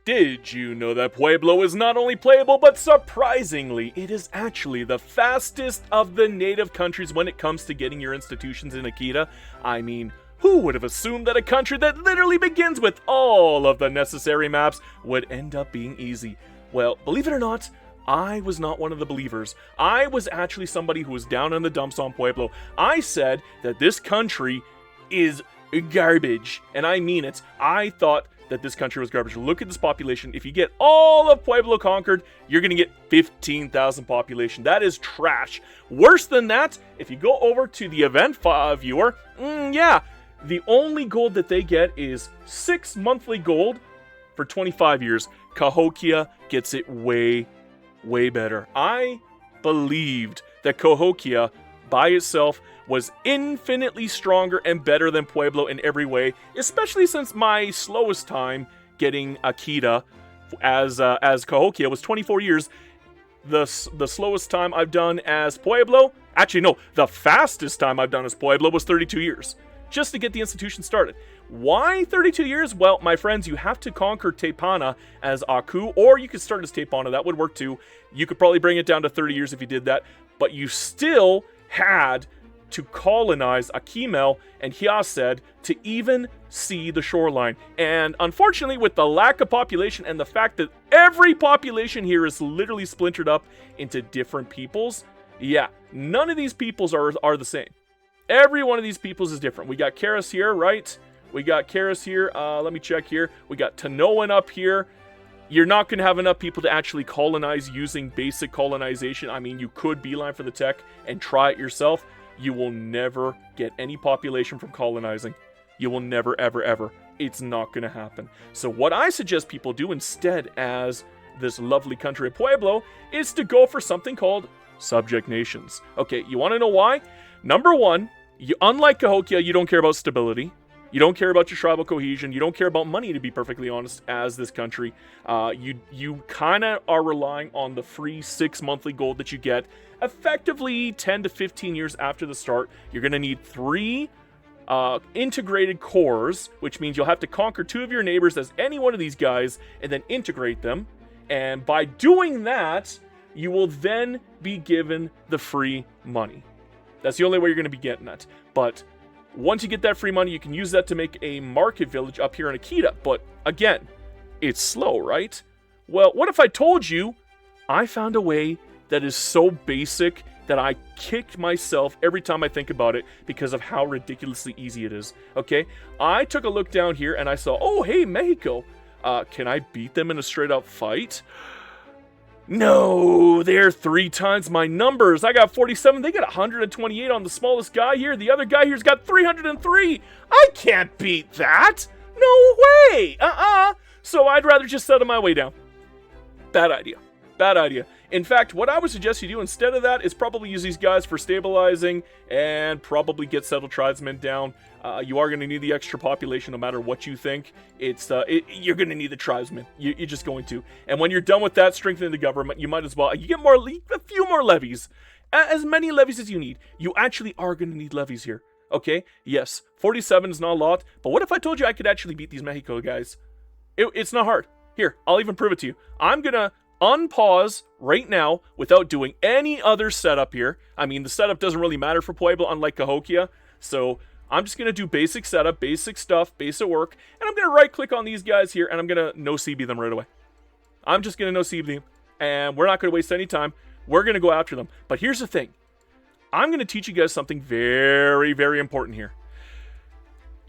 Did you know that Pueblo is not only playable, but surprisingly, it is actually the fastest of the native countries when it comes to getting your institutions in Akita? I mean, who would have assumed that a country that literally begins with all of the necessary maps would end up being easy? Well, believe it or not, I was not one of the believers. I was actually somebody who was down in the dumps on Pueblo. I said that this country is garbage, and I mean it. I thought that this country was garbage. Look at this population. If you get all of Pueblo conquered, you're going to get 15,000 population. That is trash. Worse than that, if you go over to the event viewer, the only gold that they get is 6 monthly gold for 25 years. Cahokia gets it way better. I believed that Cahokia by itself was infinitely stronger and better than Pueblo in every way, especially since my slowest time getting Akita as Cahokia was 24 years. The slowest time I've done as Pueblo, actually no, the fastest time I've done as Pueblo was 32 years, just to get the institution started. Why 32 years? Well, my friends, you have to conquer Tepana as Aku, or you could start as Tepana, that would work too. You could probably bring it down to 30 years if you did that, but you still had to colonize Akimel and Hyased to even see the shoreline. And unfortunately, with the lack of population and the fact that every population here is literally splintered up into different peoples, none of these peoples are the same. Every one of these peoples is different. We got Karis here, right? We got Karis here. Let me check here. We got Tanoan up here. You're not going to have enough people to actually colonize using basic colonization. I mean, you could beeline for the tech and try it yourself. You will never get any population from colonizing. You will never, ever. It's not going to happen. So what I suggest people do instead as this lovely country of Pueblo is to go for something called subject nations. Okay, you want to know why? Number one, unlike Cahokia, you don't care about stability. You don't care about your tribal cohesion. You don't care about money, to be perfectly honest, as this country. You kind of are relying on the free 6 monthly gold that you get. Effectively, 10 to 15 years after the start, you're going to need 3 integrated cores, which means you'll have to conquer 2 of your neighbors as any one of these guys, and then integrate them. And by doing that, you will then be given the free money. That's the only way you're going to be getting that. But once you get that free money, you can use that to make a market village up here in Akita. But again, it's slow, right? Well, what if I told you I found a way that is so basic that I kicked myself every time I think about it because of how ridiculously easy it is? Okay, I took a look down here and I saw, oh, hey, Mexico. Can I beat them in a straight up fight? No, they're 3 times my numbers. I got 47. They got 128 on the smallest guy here. The other guy here's got 303. I can't beat that. No way. So I'd rather just settle my way down. Bad idea. In fact, what I would suggest you do instead of that is probably use these guys for stabilizing and probably get settled tribesmen down. You are going to need the extra population no matter what you think. You're going to need the tribesmen. You're just going to. And when you're done with that, strengthening the government, you might as well. You get a few more levies. As many levies as you need. You actually are going to need levies here. Okay? Yes, 47 is not a lot. But what if I told you I could actually beat these Mexico guys? It's not hard. Here, I'll even prove it to you. I'm going to unpause right now without doing any other setup here. I mean, the setup doesn't really matter for Pueblo, unlike Cahokia. So I'm just going to do basic setup, basic stuff, basic work, and I'm going to right click on these guys here, and I'm going to no CB them right away. I'm just going to no CB them, and we're not going to waste any time. We're going to go after them. But here's the thing. I'm going to teach you guys something very, very important here.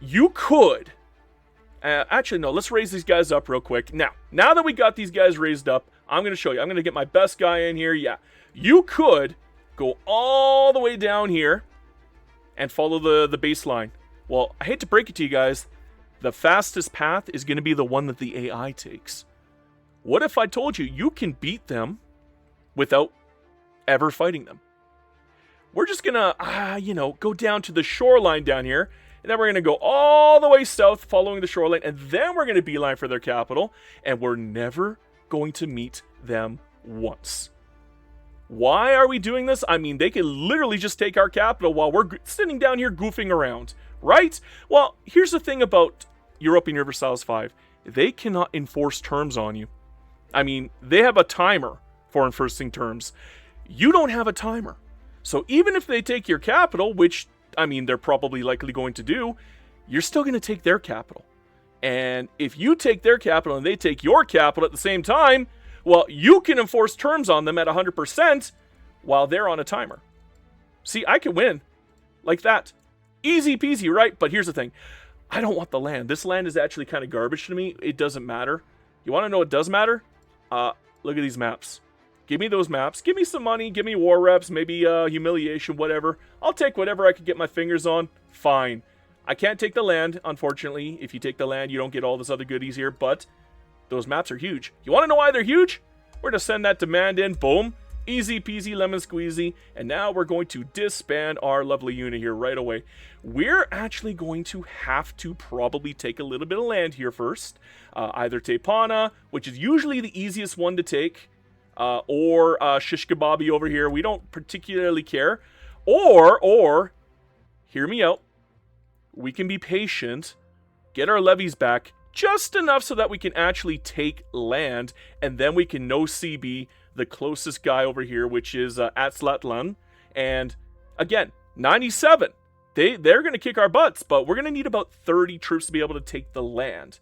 You could... actually, no, let's raise these guys up real quick. Now that we got these guys raised up, I'm going to show you. I'm going to get my best guy in here. Yeah, you could go all the way down here and follow the baseline. Well, I hate to break it to you guys. The fastest path is going to be the one that the AI takes. What if I told you you can beat them without ever fighting them? We're just going to, go down to the shoreline down here. And then we're going to go all the way south following the shoreline. And then we're going to beeline for their capital. And we're never going to meet them once. Why are we doing this? I mean, they could literally just take our capital while we're sitting down here goofing around, right? Well, here's the thing about Europa Universalis 5. they cannot enforce terms on you. I mean, they have a timer for enforcing terms. You don't have a timer. So even if they take your capital, which, I mean, they're probably likely going to do, you're still going to take their capital. And if you take their capital and they take your capital at the same time, well, you can enforce terms on them at 100% while they're on a timer. See, I can win like that. Easy peasy, right? But here's the thing. I don't want the land. This land is actually kind of garbage to me. It doesn't matter. You want to know what does matter? Look at these maps. Give me those maps. Give me some money. Give me war reps. Maybe humiliation, whatever. I'll take whatever I could get my fingers on. Fine. I can't take the land, unfortunately. If you take the land, you don't get all this other goodies here. But those maps are huge. You want to know why they're huge? We're going to send that demand in. Boom. Easy peasy lemon squeezy. And now we're going to disband our lovely unit here right away. We're actually going to have to probably take a little bit of land here first. Either Tepana, which is usually the easiest one to take, or Shish Kebabi over here. We don't particularly care. Or, hear me out. We can be patient, get our levies back just enough so that we can actually take land, and then we can no CB the closest guy over here, which is Atzlatlan. And again, 97. They're going to kick our butts, but we're going to need about 30 troops to be able to take the land.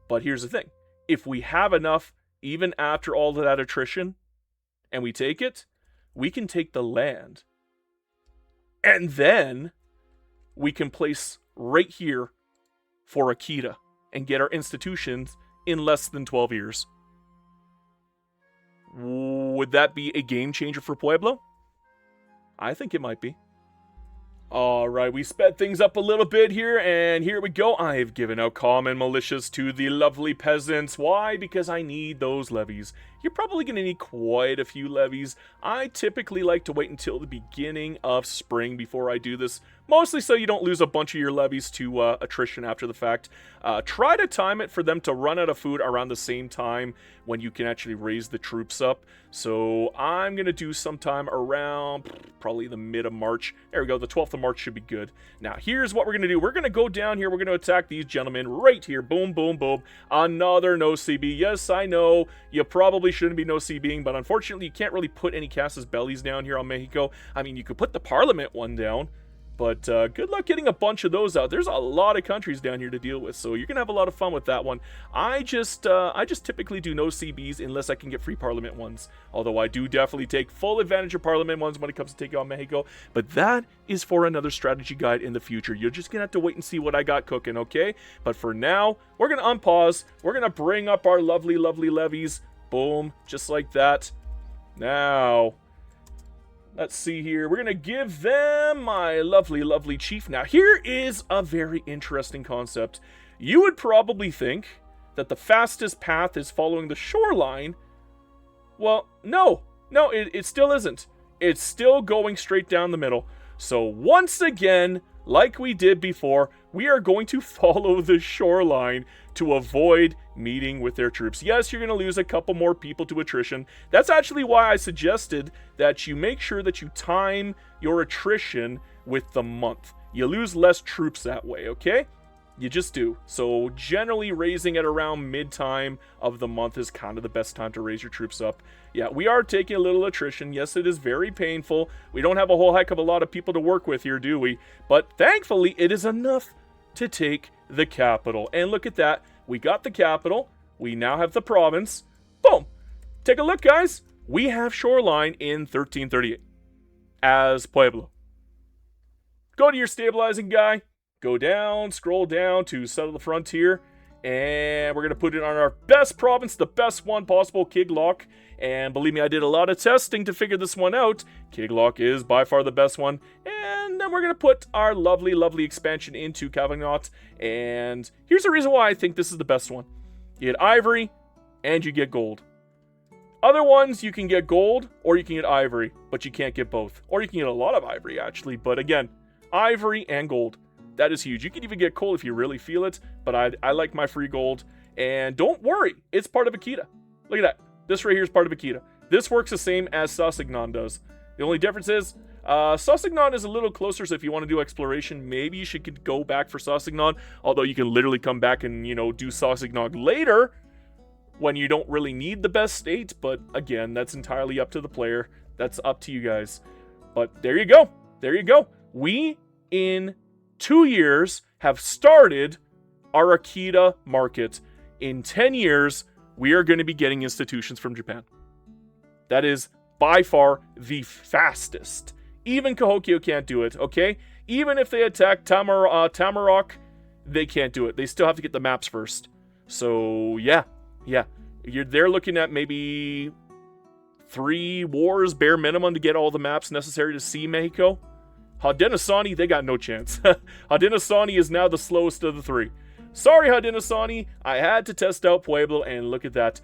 But here's the thing. If we have enough, even after all of that attrition, and we take it, we can take the land. And then we can place right here for Akita and get our institutions in less than 12 years. Would that be a game changer for Pueblo? I think it might be. Alright, we sped things up a little bit here, and here we go. I've given out common militias to the lovely peasants. Why? Because I need those levies. You're probably going to need quite a few levies. I typically like to wait until the beginning of spring before I do this, mostly so you don't lose a bunch of your levies to attrition after the fact. Try to time it for them to run out of food around the same time when you can actually raise the troops up. So I'm going to do sometime around probably the mid of March. There we go, the 12th of March should be good. Now, here's what we're going to do. We're going to go down here. We're going to attack these gentlemen right here. Boom, boom, boom. Another no CB. Yes, I know you probably shouldn't be no CBing, but unfortunately, you can't really put any Casas Bellies down here on Mexico. I mean, you could put the Parliament one down, but good luck getting a bunch of those out. There's a lot of countries down here to deal with, so you're gonna have a lot of fun with that one. I just typically do no CBs unless I can get free Parliament ones. Although I do definitely take full advantage of Parliament ones when it comes to taking on Mexico. But that is for another strategy guide in the future. You're just gonna have to wait and see what I got cooking, okay? But for now, we're gonna unpause. We're gonna bring up our lovely, lovely levies. Boom, just like that. Now, let's see here. We're going to give them my lovely, lovely chief. Now, here is a very interesting concept. You would probably think that the fastest path is following the shoreline. Well, no, it still isn't. It's still going straight down the middle. So once again, like we did before, we are going to follow the shoreline to avoid meeting with their troops. Yes, you're going to lose a couple more people to attrition. That's actually why I suggested that you make sure that you time your attrition with the month. You lose less troops that way, okay? You just do. So generally raising at around mid-time of the month is kind of the best time to raise your troops up. Yeah, we are taking a little attrition. Yes, it is very painful. We don't have a whole heck of a lot of people to work with here, do we? But thankfully, it is enough to take the capital. And look at that. We got the capital. We now have the province. Boom. Take a look, guys. We have shoreline in 1338 as Pueblo. Go to your stabilizing guy. Go down, scroll down to settle the frontier, and we're going to put it on our best province, the best one possible, Kiglok. And believe me, I did a lot of testing to figure this one out. Kiglok is by far the best one. And then we're going to put our lovely, lovely expansion into Cavagnot. And here's the reason why I think this is the best one. You get ivory, and you get gold. Other ones, you can get gold, or you can get ivory, but you can't get both. Or you can get a lot of ivory, actually. But again, ivory and gold. That is huge. You can even get coal if you really feel it, but I like my free gold. And don't worry, it's part of Akita. Look at that. This right here is part of Akita. This works the same as Sasignan does. The only difference is Sausignon is a little closer, so if you want to do exploration, maybe you should go back for Sausignon, although you can literally come back and, do Sausignon later when you don't really need the best state, but again, that's entirely up to the player. That's up to you guys. But there you go. There you go. We, in 2 years, have started our Akita market. In 10 years, we are going to be getting institutions from Japan. That is by far the fastest. Even Cahokia can't do it, okay? Even if they attack Tamarok, they can't do it. They still have to get the maps first. So, yeah. They're looking at maybe 3 wars, bare minimum, to get all the maps necessary to see Mexico. Haudenosaunee, they got no chance. Haudenosaunee is now the slowest of the 3. Sorry, Haudenosaunee, I had to test out Pueblo, and look at that.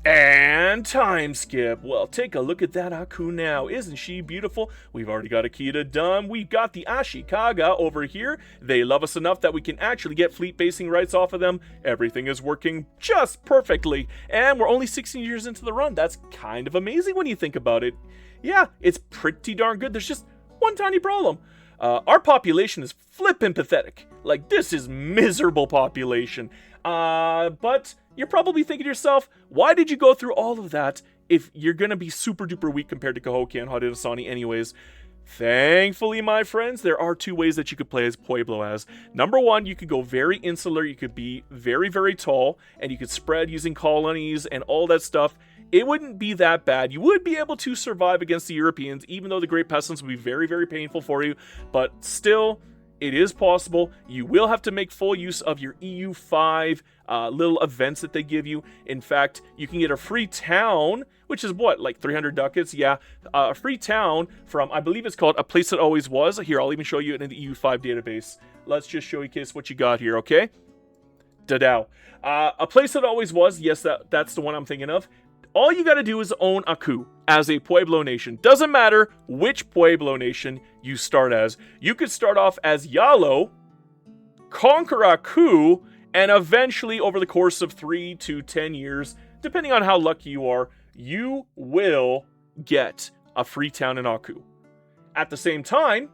And time skip. Well, take a look at that Aku now. Isn't she beautiful? We've already got Akita done. We've got the Ashikaga over here. They love us enough that we can actually get fleet basing rights off of them. Everything is working just perfectly. And we're only 16 years into the run. That's kind of amazing when you think about it. Yeah, it's pretty darn good. There's just one tiny problem. Our population is flippin' pathetic. Like, this is miserable population. But you're probably thinking to yourself, why did you go through all of that if you're going to be super duper weak compared to Cahokia and Haudenosaunee anyways? Thankfully, my friends, there are 2 ways that you could play as Pueblo as. Number 1, you could go very insular, you could be very, very tall, and you could spread using colonies and all that stuff. It wouldn't be that bad. You would be able to survive against the Europeans, even though the Great Pestilence would be very, very painful for you, but still, it is possible. You will have to make full use of your EU5 little events that they give you. In fact, you can get a free town, which is what, like 300 ducats? Yeah, a free town from, I believe it's called A Place That Always Was. Here, I'll even show you it in the EU5 database. Let's just showcase what you got here, okay? Da-dow. A Place That Always Was, yes, that's the one I'm thinking of. All you gotta do is own Aku as a Pueblo nation. Doesn't matter which Pueblo nation you start as. You could start off as Yalo, conquer Aku, and eventually over the course of 3 to 10 years, depending on how lucky you are, you will get a free town in Aku. At the same time,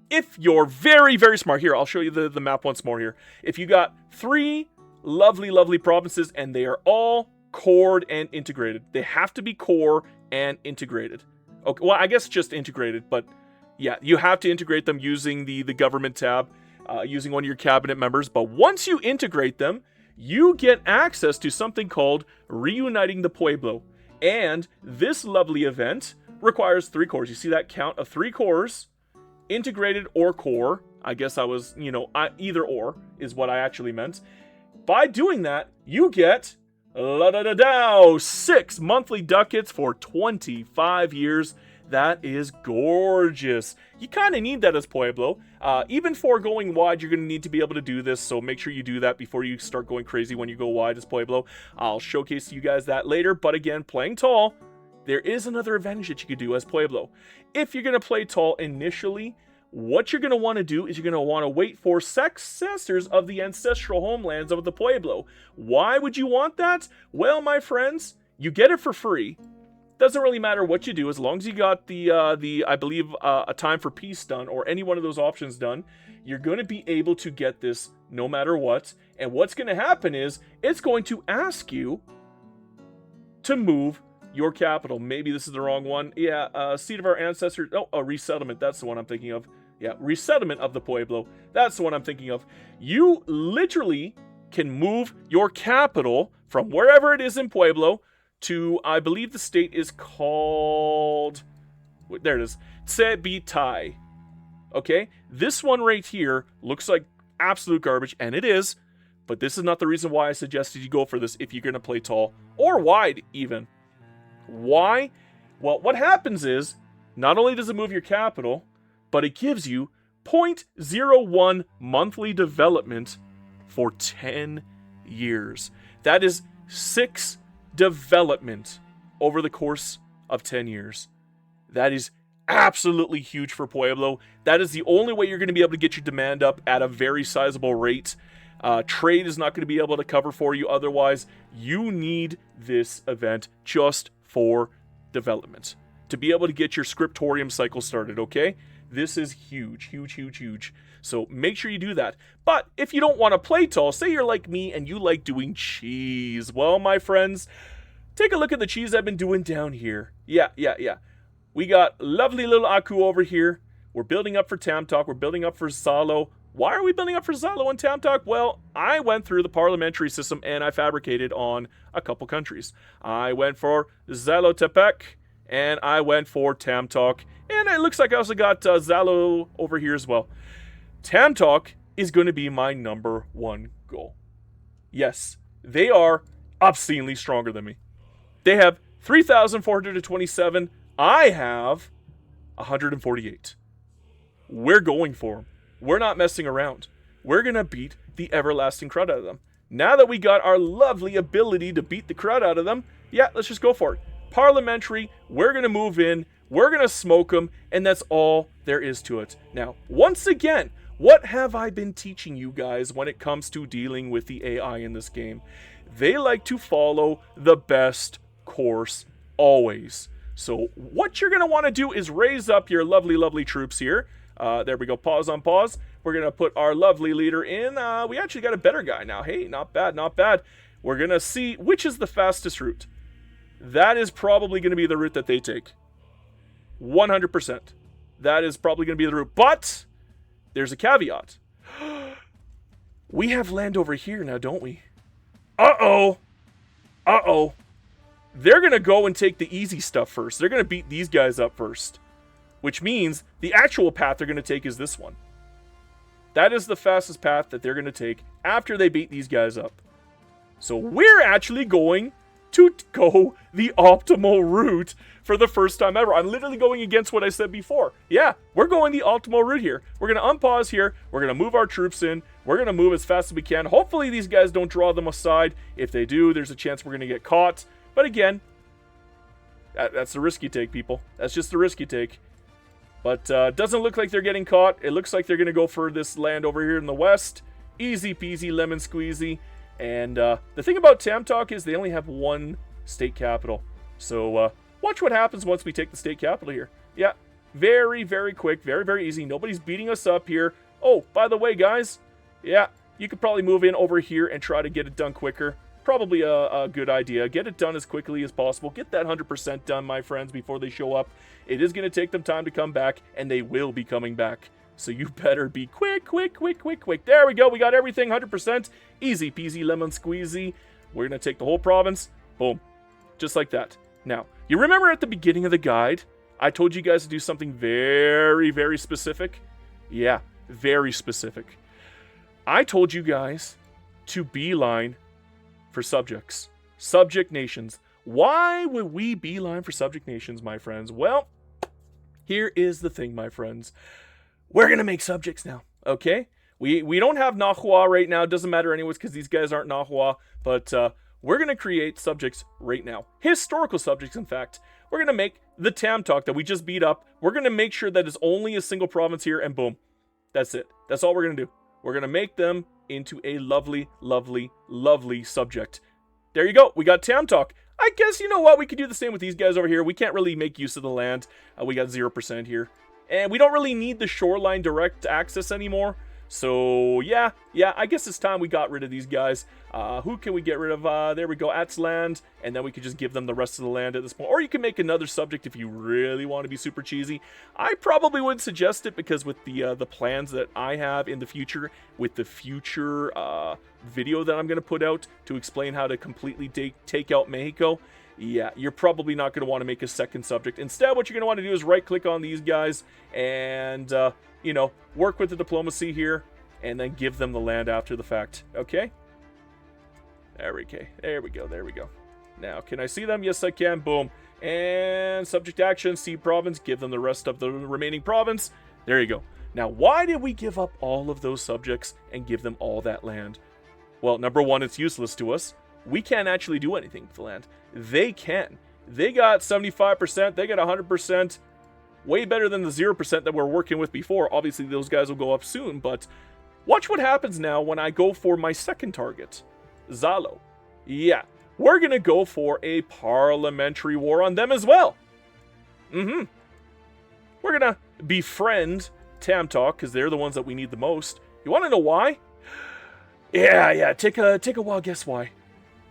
if you're very, very smart, here, I'll show you the map once more here. If you got 3 lovely, lovely provinces and they are all cored and integrated. They have to be core and integrated. Okay, well, I guess just integrated, but yeah, you have to integrate them using the government tab, using one of your cabinet members. But once you integrate them, you get access to something called Reuniting the Pueblo. And this lovely event requires 3 cores. You see that count of 3 cores, integrated or core. I guess I was, either or is what I actually meant. By doing that, you get 6 monthly ducats for 25 years. That is gorgeous. You kind of need that as Pueblo. Even for going wide, you're going to need to be able to do this, so make sure you do that before you start going crazy when you go wide as Pueblo. I'll showcase to you guys that later, but again, playing tall, there is another advantage that you could do as Pueblo. If you're going to play tall initially, what you're going to want to do is you're going to want to wait for successors of the ancestral homelands of the Pueblo. Why would you want that? Well, my friends, you get it for free. Doesn't really matter what you do, as long as you got the I believe, a time for peace done, or any one of those options done, you're going to be able to get this no matter what. And what's going to happen is, it's going to ask you to move your capital. Maybe this is the wrong one. Yeah, seat of our ancestors. Oh, a resettlement. That's the one I'm thinking of. Yeah, resettlement of the Pueblo. That's the one I'm thinking of. You literally can move your capital from wherever it is in Pueblo to, I believe the state is called, there it is, Tsebitai. Okay, this one right here looks like absolute garbage, and it is, but this is not the reason why I suggested you go for this if you're going to play tall, or wide even. Why? Well, what happens is, not only does it move your capital, but it gives you 0.01 monthly development for 10 years. That is 6 development over the course of 10 years. That is absolutely huge for Pueblo. That is the only way you're going to be able to get your demand up at a very sizable rate. Trade is not going to be able to cover for you otherwise. You need this event just for development. to be able to get your scriptorium cycle started, okay? This is huge, huge, huge, huge. So make sure you do that. But if you don't want to play tall, say you're like me and you like doing cheese, well, my friends, take a look at the cheese I've been doing down here. Yeah. We got lovely little Aku over here. We're building up for Tamtok. We're building up for Zalo. Why are we building up for Zalo and Tamtok? Well, I went through the parliamentary system and I fabricated on a couple countries. I went for Zalotepec and I went for Tamtok. And it looks like I also got Zalo over here as well. Tamtok is going to be my number one goal. Yes, they are obscenely stronger than me. They have 3,427. I have 148. We're going for them. We're not messing around. We're going to beat the everlasting crud out of them. Now that we got our lovely ability to beat the crud out of them, yeah, let's just go for it. Parliamentary, we're going to move in, we're going to smoke them, and that's all there is to it. Now, once again, what have I been teaching you guys when it comes to dealing with the AI in this game? They like to follow the best course always. So what you're going to want to do is raise up your lovely, lovely troops here. There we go. Pause on pause. We're going to put our lovely leader in. We actually got a better guy now. Hey, not bad, not bad. We're going to see which is the fastest route. That is probably going to be the route that they take. 100%. That is probably going to be the route. But there's a caveat. We have land over here now, don't we? Uh-oh. Uh-oh. They're going to go and take the easy stuff first. They're going to beat these guys up first. Which means the actual path they're going to take is this one. That is the fastest path that they're going to take after they beat these guys up. So we're actually going to go the optimal route for the first time ever. I'm literally going against what I said before. Yeah, we're going the optimal route here. We're going to unpause here. We're going to move our troops in. We're going to move as fast as we can. Hopefully these guys don't draw them aside. If they do, there's a chance we're going to get caught. But again, that's the risk you take, people. That's just the risk you take. But doesn't look like they're getting caught. It looks like they're going to go for this land over here in the west. Easy peasy lemon squeezy. And the thing about Tamtok is they only have one state capital. So watch what happens once we take the state capital here. Yeah, very, very quick. Very, very easy. Nobody's beating us up here. Oh, by the way, guys. Yeah, you could probably move in over here and try to get it done quicker. Probably a good idea. Get it done as quickly as possible. Get that 100% done, my friends, before they show up. It is going to take them time to come back, and they will be coming back. So you better be quick, quick, quick, quick, quick. There we go. We got everything 100%. Easy peasy lemon squeezy. We're going to take the whole province. Boom. Just like that. Now, you remember at the beginning of the guide, I told you guys to do something very, very specific? Yeah, very specific. I told you guys to beeline for subjects. Subject nations. Why would we beeline for subject nations, my friends? Well, here is the thing, my friends. We're going to make subjects now, okay? We don't have Nahua right now. It doesn't matter anyways because these guys aren't Nahua. But we're going to create subjects right now. Historical subjects, in fact. We're going to make the Tamtok that we just beat up. We're going to make sure that it's only a single province here, and boom. That's it. That's all we're going to do. We're going to make them into a lovely, lovely, lovely subject. There you go. We got Tamtok. I guess, you know what? We could do the same with these guys over here. We can't really make use of the land. We got 0% here. And we don't really need the shoreline direct access anymore. So, yeah, I guess it's time we got rid of these guys. Who can we get rid of? There we go, Atsland. And then we could just give them the rest of the land at this point. Or you can make another subject if you really want to be super cheesy. I probably wouldn't suggest it because with the plans that I have in the future, with the future video that I'm going to put out to explain how to completely take out Mexico, yeah, you're probably not going to want to make a second subject. Instead, what you're going to want to do is right-click on these guys and, you know, work with the diplomacy here and then give them the land after the fact. Okay? There we go. Now, can I see them? Yes, I can. Boom. And subject action, see province, give them the rest of the remaining province. There you go. Now, why did we give up all of those subjects and give them all that land? Well, number one, it's useless to us. We can't actually do anything with the land. They can. They got 75%. They got 100%. Way better than the 0% that we're working with before. Obviously, those guys will go up soon. But watch what happens now when I go for my second target. Zalo. Yeah. We're going to go for a parliamentary war on them as well. We're gonna befriend Tamtalk, because they're the ones that we need the most. You want to know why? Yeah, take a wild guess why.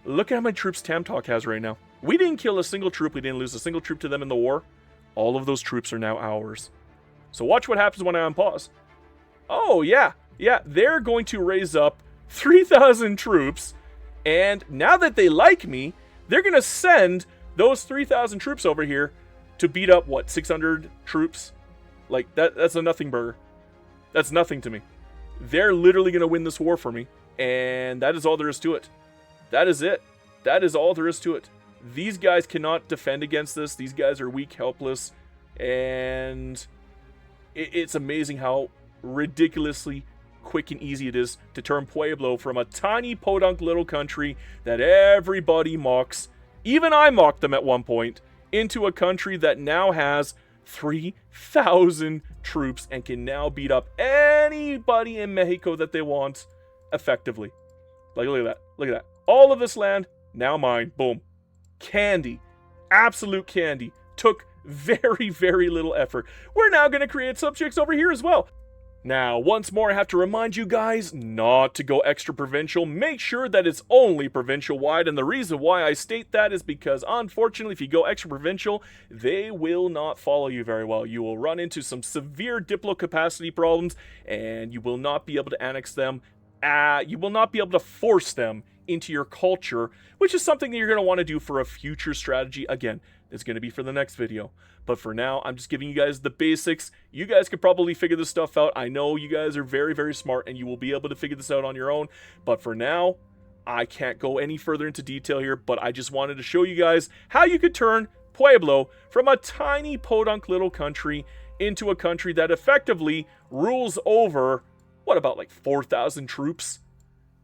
Look at how many troops Tamtalk has right now. We didn't kill a single troop, we didn't lose a single troop to them in the war. All of those troops are now ours. So watch what happens when I unpause. Oh, yeah, they're going to raise up 3,000 troops, and now that they like me, they're going to send those 3,000 troops over here to beat up, what, 600 troops? Like, that's a nothing burger. That's nothing to me. They're literally going to win this war for me, and that is all there is to it. That is it. That is all there is to it. These guys cannot defend against this. These guys are weak, helpless, and it's amazing how ridiculously quick and easy it is to turn Pueblo from a tiny podunk little country that everybody mocks, even I mocked them at one point, into a country that now has 3,000 troops and can now beat up anybody in Mexico that they want effectively. Like, look at that. All of this land, now mine. Boom. Candy. Absolute candy. Took very, very little effort. We're now going to create subjects over here as well. Now, once more, I have to remind you guys not to go extra provincial. Make sure that it's only provincial-wide, and the reason why I state that is because, unfortunately, if you go extra provincial, they will not follow you very well. You will run into some severe diplo capacity problems, and you will not be able to annex them. You will not be able to force them into your culture, which is something that you're going to want to do for a future strategy. Again, it's going to be for the next video. But for now, I'm just giving you guys the basics. You guys could probably figure this stuff out. I know you guys are very, very smart, and you will be able to figure this out on your own. But for now, I can't go any further into detail here, but I just wanted to show you guys how you could turn Pueblo from a tiny podunk little country into a country that effectively rules over, what, about like 4,000 troops?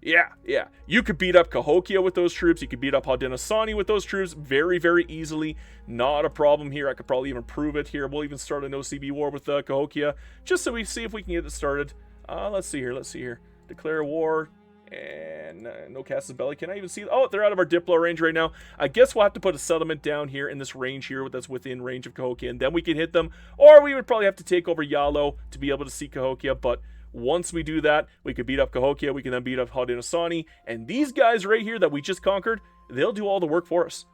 Yeah. You could beat up Cahokia with those troops. You could beat up Haudenosaunee with those troops very, very easily. Not a problem here. I could probably even prove it here. We'll even start an OCB war with Cahokia, just so we see if we can get it started. Let's see here. Declare war. And no Cassis Belly. Can I even see? Oh, they're out of our Diplo range right now. I guess we'll have to put a settlement down here in this range here that's within range of Cahokia, and then we can hit them. Or we would probably have to take over Yalo to be able to see Cahokia, but once we do that, we could beat up Cahokia, we can then beat up Haudenosaunee, and these guys right here that we just conquered, they'll do all the work for us.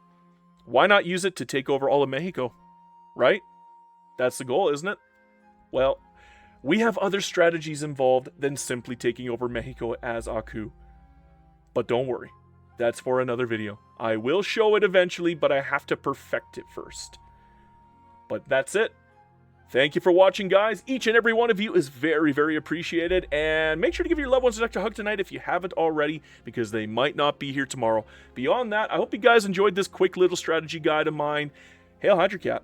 Why not use it to take over all of Mexico? Right? That's the goal, isn't it? Well, we have other strategies involved than simply taking over Mexico as Aku. But don't worry, that's for another video. I will show it eventually, but I have to perfect it first. But that's it. Thank you for watching, guys. Each and every one of you is very, very appreciated. And make sure to give your loved ones an extra hug tonight if you haven't already, because they might not be here tomorrow. Beyond that, I hope you guys enjoyed this quick little strategy guide of mine. Hail Hydrocat.